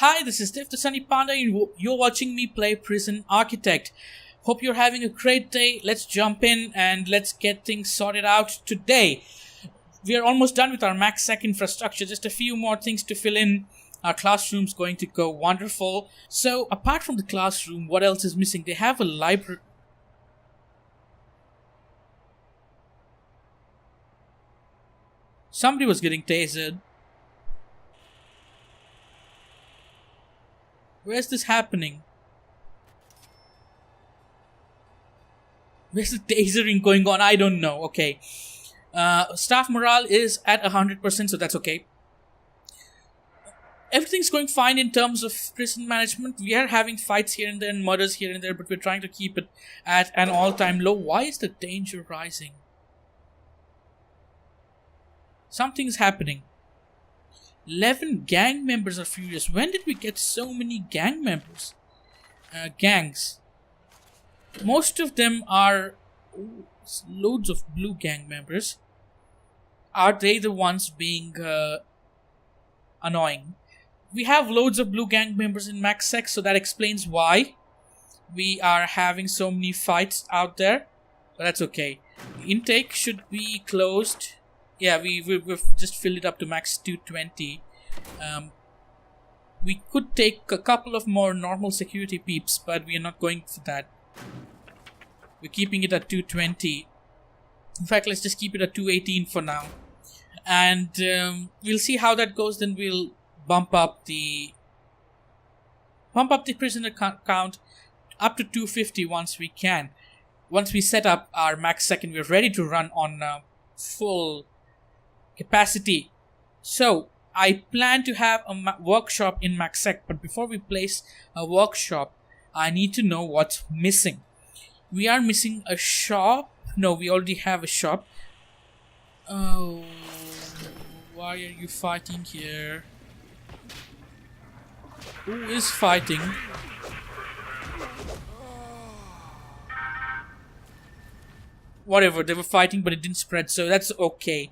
Hi, this is Steve the Sunny Panda, and you're watching me play Prison Architect. Hope you're having a great day. Let's jump in and let's get things sorted out today. We are almost done with our max sec infrastructure, just a few more things to fill in. Our classroom's going to go wonderful. So, apart from the classroom, what else is missing? They have a library. Somebody was getting tasered. Where's this happening? Where's the tasering going on? I don't know. Okay. Staff morale is at 100%, so that's okay. Everything's going fine in terms of prison management. We are having fights here and there and murders here and there, but we're trying to keep it at an all-time low. Why is the danger rising? Something's happening. 11 gang members are furious. When did we get so many gang members? Gangs. Most of them are loads of blue gang members. Are they the ones being annoying? We have loads of blue gang members in max sec, so that explains why we are having so many fights out there. But that's okay. Intake should be closed. Yeah, we've just filled it up to max 220. We could take a couple of more normal security peeps, but we are not going for that. We're keeping it at 220. In fact, let's just keep it at 218 for now. And we'll see how that goes. Then we'll bump up the prisoner count up to 250 once we can. Once we set up our max second, we're ready to run on full capacity. So I plan to have a workshop in MaxSec, but before we place a workshop, I need to know what's missing. We are missing a shop. No, we already have a shop. Oh, why are you fighting here? Who is fighting? Whatever, they were fighting, but it didn't spread, so that's okay.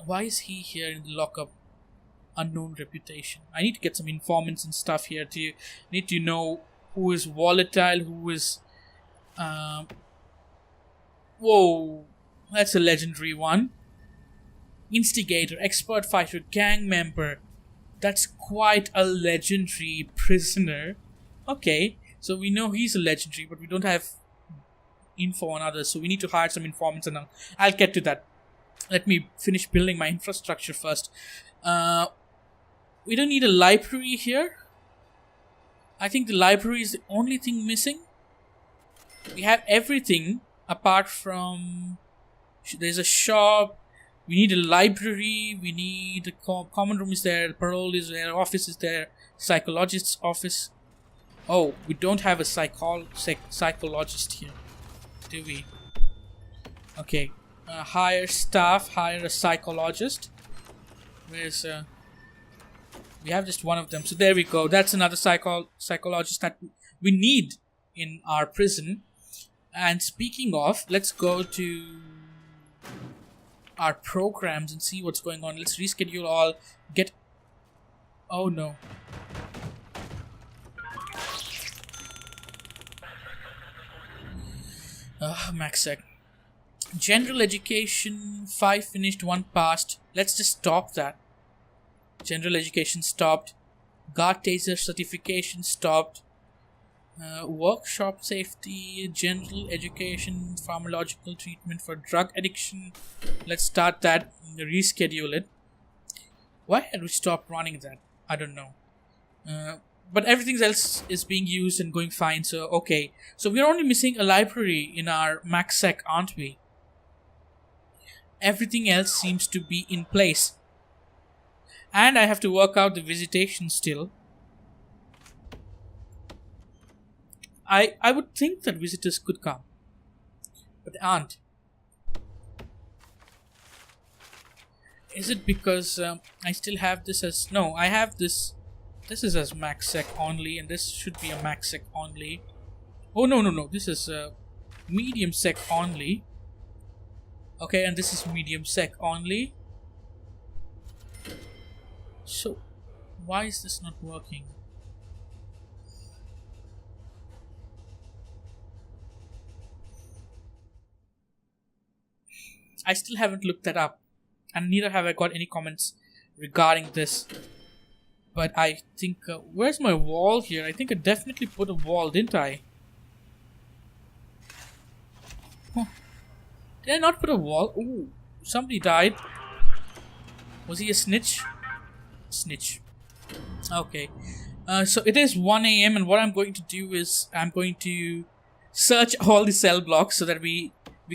Why is he here in the lockup? Unknown reputation. I need to get some informants and stuff here to need to know who is volatile, who is whoa, that's a legendary one. Instigator, expert fighter, gang member. That's quite a legendary prisoner. Okay, so we know he's a legendary, but we don't have info on others, so we need to hire some informants, and I'll get to that. Let me finish building my infrastructure first. We don't need a library here. I think the library is the only thing missing. We have everything apart from there's a shop. We need a library. We need a common room is there. Parole is there. Office is there. Psychologist's office. Oh, we don't have a psychologist here, do we? Okay. Hire staff. Hire a psychologist. Where's we have just one of them. So there we go. That's another psychologist that we need in our prison. And speaking of, let's go to our programs and see what's going on. Let's reschedule all. Oh no. MaxSec. General education, 5 finished, 1 passed. Let's just stop that. General education stopped. Guard taser certification stopped. Workshop safety, general education, pharmacological treatment for drug addiction. Let's start that. Reschedule it. Why had we stopped running that? I don't know. But everything else is being used and going fine. So okay. So we're only missing a library in our MaxSec, aren't we? Everything else seems to be in place. And I have to work out the visitation still. I would think that visitors could come, but they aren't. Is it because I still have this as... No, I have this... This is as MaxSec only, and this should be a MaxSec only. Oh, no. This is medium sec only. Okay, and this is medium sec only. So, Why is this not working? I still haven't looked that up, and neither have I got any comments regarding this. But I think, where's my wall here? I think I definitely put a wall, didn't I? Huh. Did I not put a wall? Ooh, somebody died. Was he a snitch? Snitch. Okay. So it is 1 a.m. and what I'm going to do is I'm going to search all the cell blocks so that we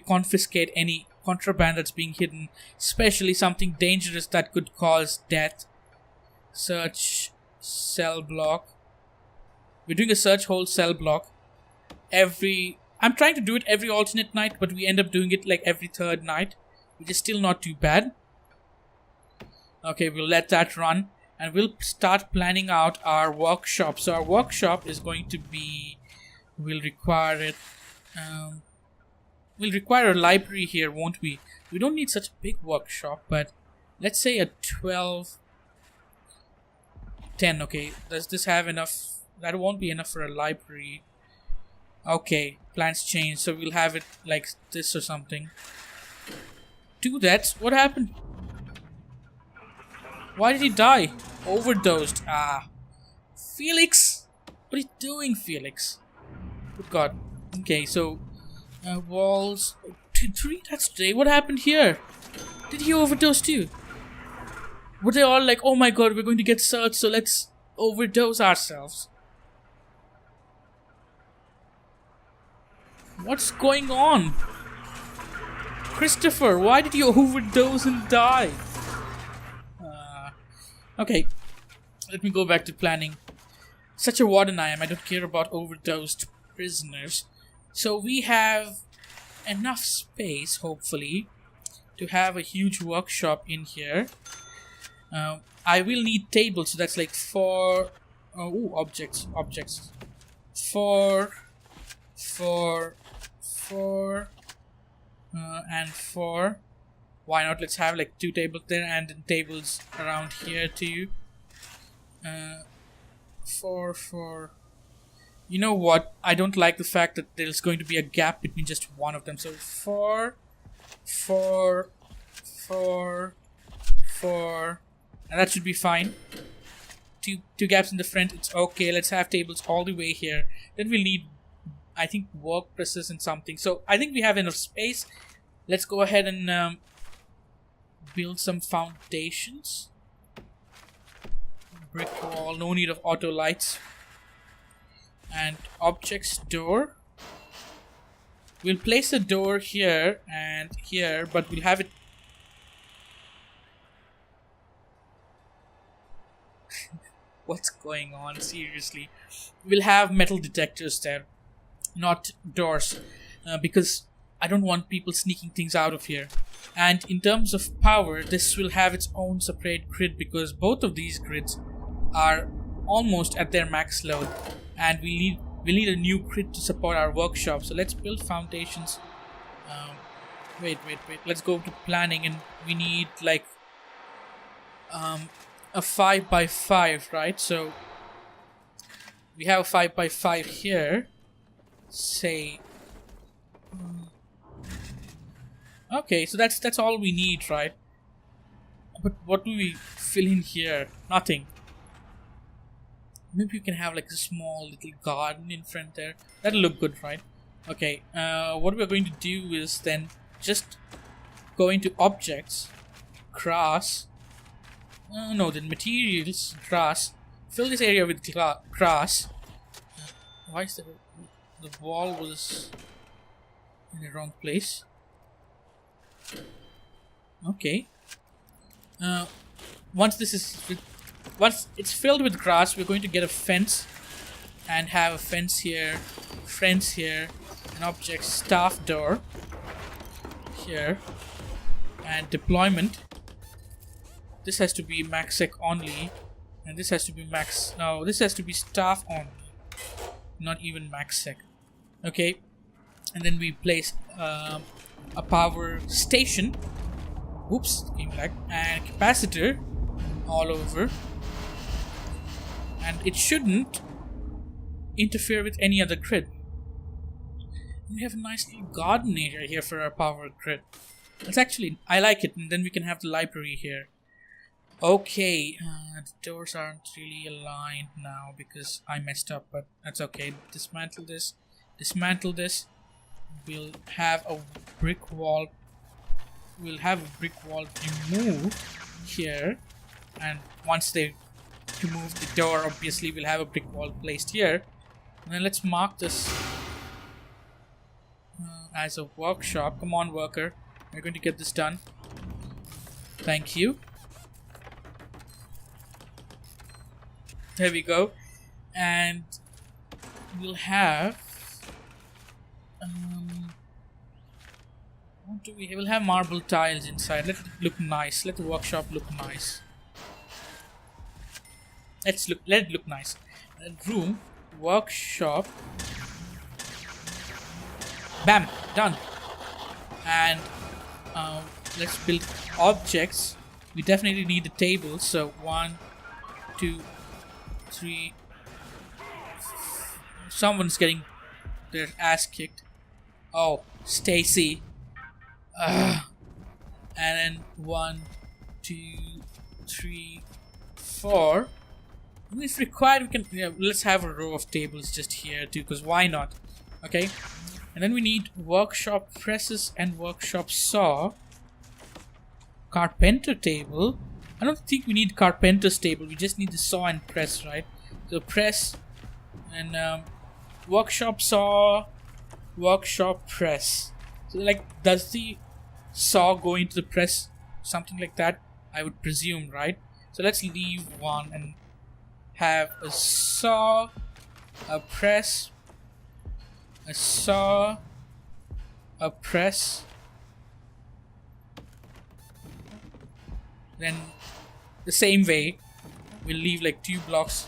confiscate any contraband that's being hidden, especially something dangerous that could cause death. Search cell block. We're doing a search whole cell block. I'm trying to do it every alternate night, but we end up doing it like every third night, which is still not too bad. Okay, we'll let that run and we'll start planning out our workshop. So our workshop is going to be, we'll require it. We'll require a library here, won't we? We don't need such a big workshop, but let's say a 12, 10. Okay, does this have enough? That won't be enough for a library. Okay, plans change, so we'll have it like this or something. Do that. What happened? Why did he die? Overdosed. Felix? What are you doing, Felix? Good God. Okay, so walls 3 deaths today. What happened here? Did he overdose too? Were they all like, oh my god, we're going to get searched, so let's overdose ourselves? What's going on? Christopher, why did you overdose and die? Okay, let me go back to planning. Such a warden I am, I don't care about overdosed prisoners. So we have enough space, hopefully, to have a huge workshop in here. I will need tables, so that's like 4... objects. 4, and 4. Why not? Let's have like 2 tables there and then tables around here too. 4. You know what? I don't like the fact that there's going to be a gap between just one of them. So 4, and that should be fine. Two gaps in the front. It's okay. Let's have tables all the way here. Then we'll need, I think, work presses and something. So I think we have enough space. Let's go ahead and build some foundations. Brick wall. No need of auto lights. And objects door. We'll place a door here and here, but we'll have it. What's going on? Seriously. We'll have metal detectors there, not doors, because I don't want people sneaking things out of here. And in terms of power, this will have its own separate grid because both of these grids are almost at their max load, and we need a new grid to support our workshop. So let's build foundations. Wait. Let's go to planning, and we need like a 5x5, right? So we have a 5x5 here. Say, okay, so that's all we need, right? But what do we fill in here? Nothing. Maybe you can have like a small little garden in front there. That'll look good, right? Okay, what we're going to do is then just go into objects, grass. No, then materials, grass. Fill this area with grass. Why is the wall was in the wrong place? Okay. Once it's filled with grass, we're going to get a fence and have a fence here, friends here, an object staff door here, and deployment. This has to be maxsec only, and this has to be max. No, this has to be staff only, not even maxsec. Okay, and then we place a power station. Oops, came back, and capacitor all over. and it shouldn't interfere with any other grid. We have a nice little garden area here for our power grid. I like it, and then we can have the library here. Okay, the doors aren't really aligned now because I messed up, but that's okay. Dismantle this. We'll have a brick wall. We'll have a brick wall removed here, and once they remove the door, obviously we'll have a brick wall placed here. And then let's mark this as a workshop. Come on, worker. We're going to get this done. Thank you. There we go. And we'll have... what do we have? We'll have marble tiles inside. Let it look nice. Let the workshop look nice. Let it look nice. And room, workshop. Bam! Done. And let's build objects. We definitely need a table. So 1, 2, 3. Someone's getting their ass kicked. Oh, Stacy. And then 1, 2, 3, 4. And if required, we can. Let's have a row of tables just here too, because why not? Okay. And then we need workshop presses and workshop saw. Carpenter table. I don't think we need carpenter's table. We just need the saw and press, right? So press and workshop saw, workshop press. So like, does the saw go into the press? Something like that, I would presume, right? So let's leave one and have a saw, a press, a saw, a press, then the same way we'll leave like 2 blocks.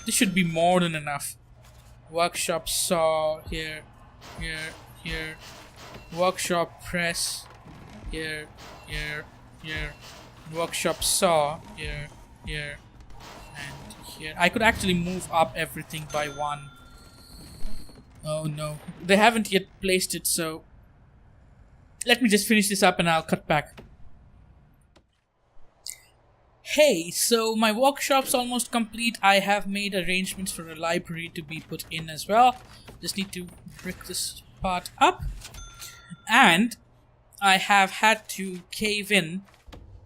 This should be more than enough. Workshop saw here, here, workshop press here, workshop saw here, and here. I could actually move up everything by 1. Oh no, they haven't yet placed it, so let me just finish this up and I'll cut back. Hey, so my workshop's almost complete. I have made arrangements for a library to be put in as well. Just need to brick this part up. And I have had to cave in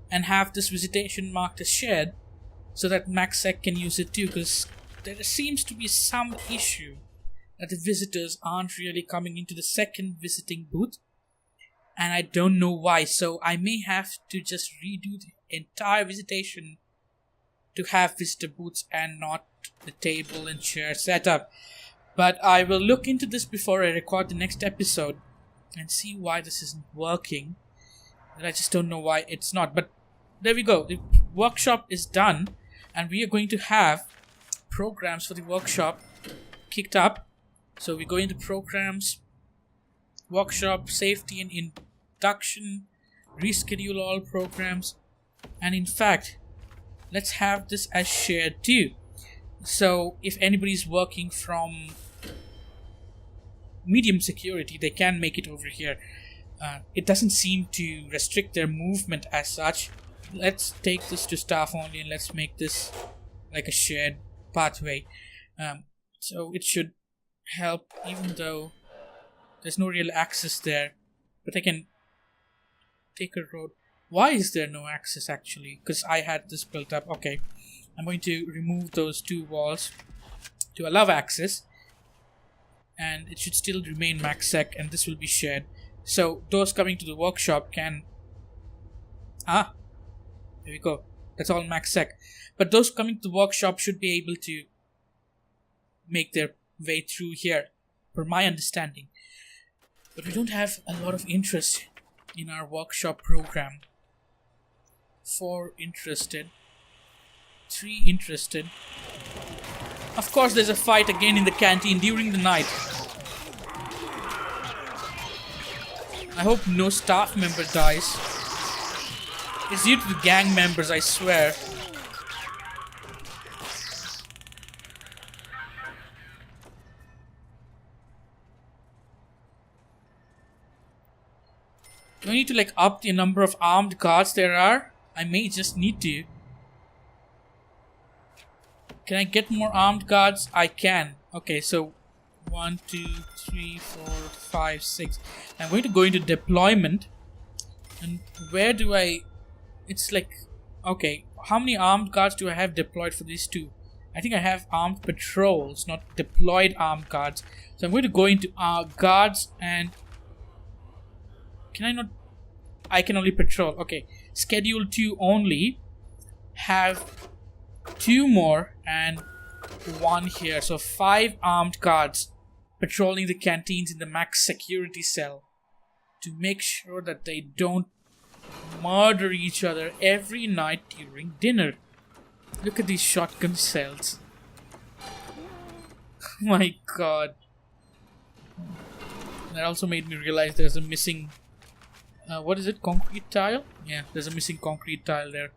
and have this visitation marked as shared so that MaxSec can use it too, because there seems to be some issue that the visitors aren't really coming into the second visiting booth, and I don't know why. So I may have to just redo the entire visitation to have visitor booths and not the table and chair setup. But I will look into this before I record the next episode and see why this isn't working. And I just don't know why it's not. But there we go. The workshop is done, and we are going to have programs for the workshop kicked up. So we go into programs, workshop, safety and induction, reschedule all programs, and in fact, let's have this as shared too. So if anybody's working from medium security, they can make it over here. It doesn't seem to restrict their movement as such. Let's take this to staff only and let's make this like a shared pathway. So it should help, even though there's no real access there, but I can take a road. Why is there no access actually? Because I had this built up. Okay, I'm going to remove those 2 walls to allow access, and it should still remain MaxSec, and this will be shared. So those coming to the workshop can there we go, that's all MaxSec. But those coming to the workshop should be able to make their way through here, per my understanding. But we don't have a lot of interest in our workshop program. 4 interested, 3 interested. Of course there's a fight again in the canteen during the night. I hope no staff member dies. It's due to the gang members, I swear. Do I need to like up the number of armed guards there are? I may just need to. Can I get more armed guards? I can. Okay, so 1, 2, 3, 4, 5, 6. I'm going to go into deployment. And where do I... It's like... Okay, how many armed guards do I have deployed for these two? I think I have armed patrols, not deployed armed guards. So I'm going to go into guards and... Can I not... I can only patrol. Okay, schedule 2 only. Have 2 more and 1 here. So 5 armed guards patrolling the canteens in the max security cell to make sure that they don't murder each other every night during dinner. Look at these shotgun cells. Oh my god. That also made me realize there's a missing... what is it? Concrete tile? Yeah, there's a missing concrete tile there.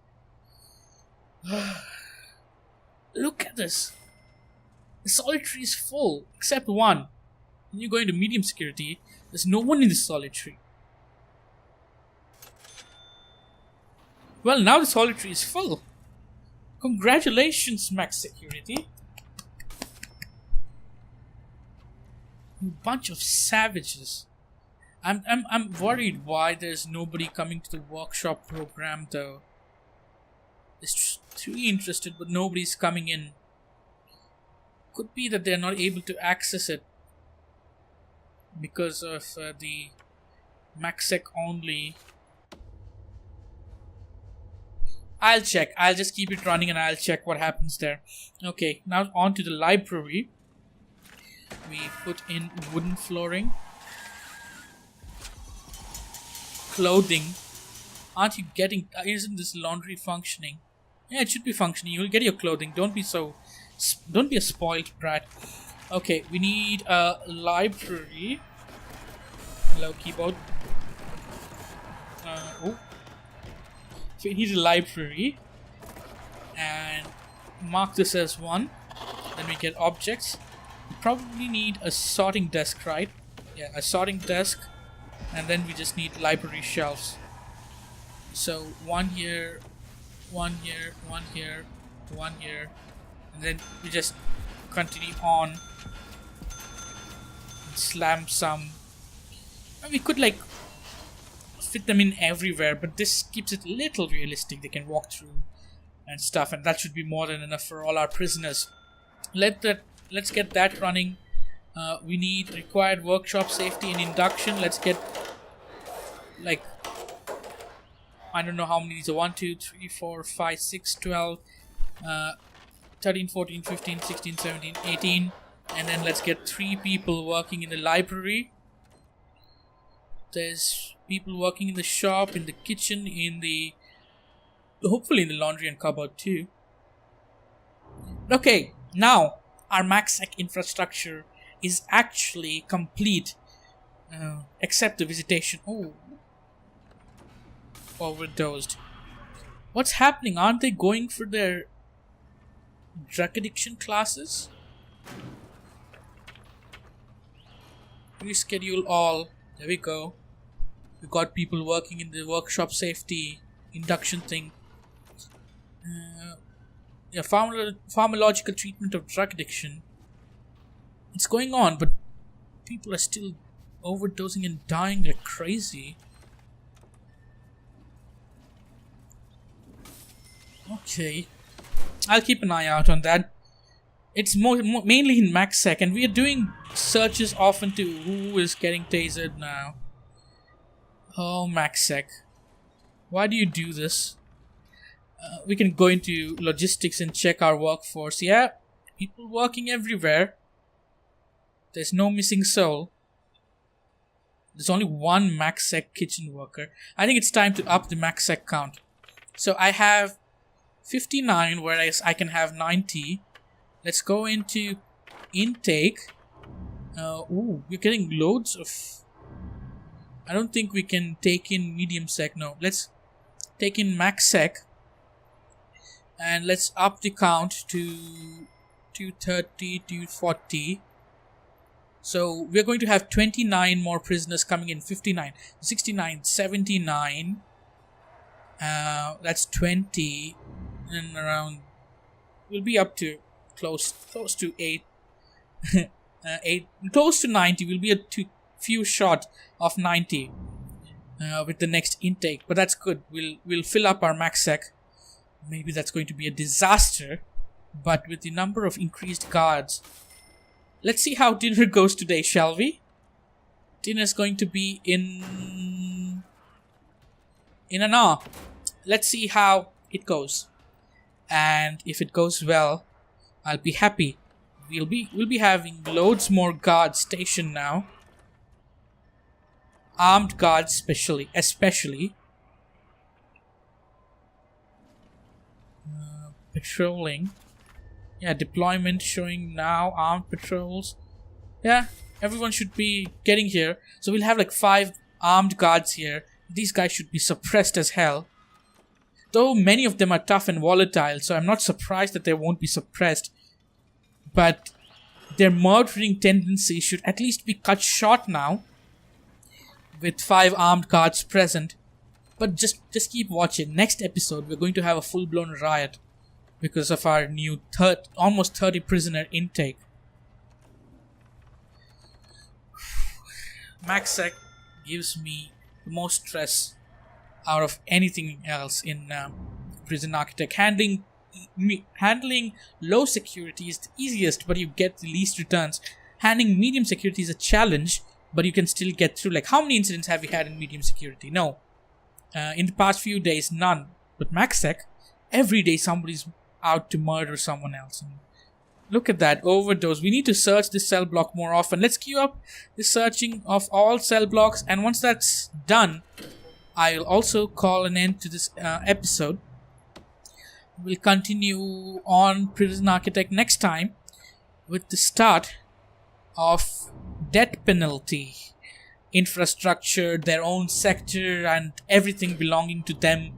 Look at this. The solitary is full, except one. When you go into medium security, there's no one in the solitary. Well, now the solitary is full. Congratulations, max security. You bunch of savages. I'm worried why there's nobody coming to the workshop program though. There's 3 interested, but nobody's coming in. Could be that they're not able to access it because of the MaxSec only. I'll check. I'll just keep it running and I'll check what happens there. Okay, now on to the library. We put in wooden flooring. Clothing. Aren't you getting... Isn't this laundry functioning? Yeah, it should be functioning. You'll get your clothing. Don't be a spoiled brat. Okay, we need a library. Hello, keyboard. So we need a library. And mark this as 1. Then we get objects. We probably need a sorting desk, right? Yeah, a sorting desk. And then we just need library shelves. So 1 here, 1 here, 1 here, 1 here. And then we just continue on. Slam some. And we could like fit them in everywhere, but this keeps it a little realistic. They can walk through and stuff, and that should be more than enough for all our prisoners. Let's get that running. We need required workshop safety and induction. Let's get like I don't know how many these are. 1, 2, 3, 4, 5, 6, 12, 13, 14, 15, 16, 17, 18. And then let's get 3 people working in the library. There's people working in the shop, in the kitchen, hopefully in the laundry and cupboard too. Okay, now our MaxSec infrastructure is actually complete. Except the visitation. Oh. Overdosed. What's happening? Aren't they going for their drug addiction classes? Reschedule all. There we go. We got people working in the workshop safety induction thing. Yeah, pharmacological treatment of drug addiction. It's going on, but people are still overdosing and dying like crazy. Okay, I'll keep an eye out on that. It's mainly in MaxSec, and we are doing searches often to who is getting tasered now. Oh, MaxSec, why do you do this? We can go into logistics and check our workforce. Yeah, people working everywhere. There's no missing soul. There's only 1 MaxSec kitchen worker. I think it's time to up the MaxSec count. So I have 59, whereas I can have 90. Let's go into intake. Ooh, we're getting loads of... I don't think we can take in medium sec. No, let's take in max sec. And let's up the count to 230, 240. So we're going to have 29 more prisoners coming in. 59, 69, 79. That's 20. And around... We'll be up to close to 8. 8. Close to 90. We'll be a few short of 90 with the next intake. But that's good. We'll fill up our max sec. Maybe that's going to be a disaster. But with the number of increased guards... Let's see how dinner goes today, shall we? Dinner's going to be in an hour. Let's see how it goes. And if it goes well, I'll be happy. We'll be having loads more guards stationed now. Armed guards especially. Patrolling. Yeah, deployment showing now, armed patrols. Yeah, everyone should be getting here. So we'll have like 5 armed guards here. These guys should be suppressed as hell. Though many of them are tough and volatile, so I'm not surprised that they won't be suppressed. But their murdering tendency should at least be cut short now. With 5 armed guards present. But just keep watching. Next episode, we're going to have a full-blown riot. Because of our new almost 30 prisoner intake. MaxSec gives me the most stress out of anything else in Prison Architect. Handling low security is the easiest, but you get the least returns. Handling medium security is a challenge, but you can still get through. Like, how many incidents have we had in medium security? No. In the past few days, none. But MaxSec, every day somebody's out to murder someone else. And look at that, overdose. We need to search this cell block more often. Let's queue up the searching of all cell blocks, and once that's done, I'll also call an end to this episode. We'll continue on Prison Architect next time with the start of death penalty, infrastructure, their own sector, and everything belonging to them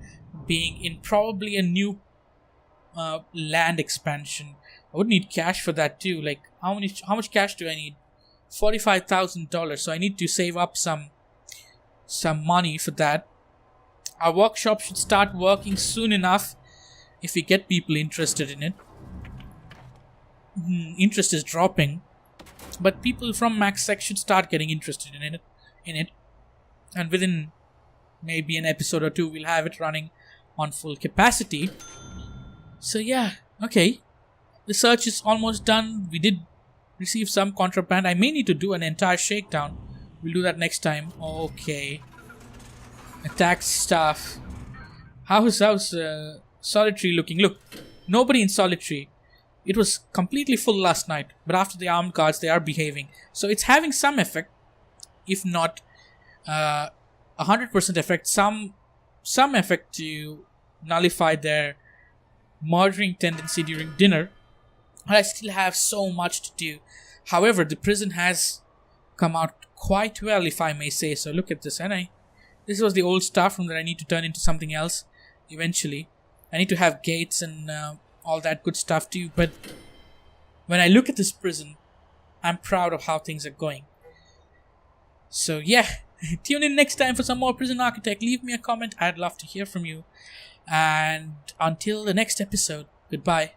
being in probably a new land expansion. I would need cash for that too. Like, how much cash do I need? $45,000. So I need to save up some money for that. Our workshop should start working soon enough if we get people interested in it. Interest is dropping, but people from MaxSec should start getting interested in it. And within maybe an episode or 2, we'll have it running on full capacity. So yeah, okay. The search is almost done. We did receive some contraband. I may need to do an entire shakedown. We'll do that next time. Okay. Attack staff. How's Solitary looking? Look, nobody in Solitary. It was completely full last night, but after the armed guards, they are behaving. So it's having some effect, if not 100% effect. Some effect to nullify their murdering tendency during dinner. But I still have so much to do. However, the prison has come out quite well, if I may say so. Look at this. And this was the old staff room that I need to turn into something else eventually. I need to have gates and all that good stuff too. But when I look at this prison, I'm proud of how things are going. So yeah, tune in next time for some more Prison Architect. Leave me a comment. I'd love to hear from you. And until the next episode, goodbye.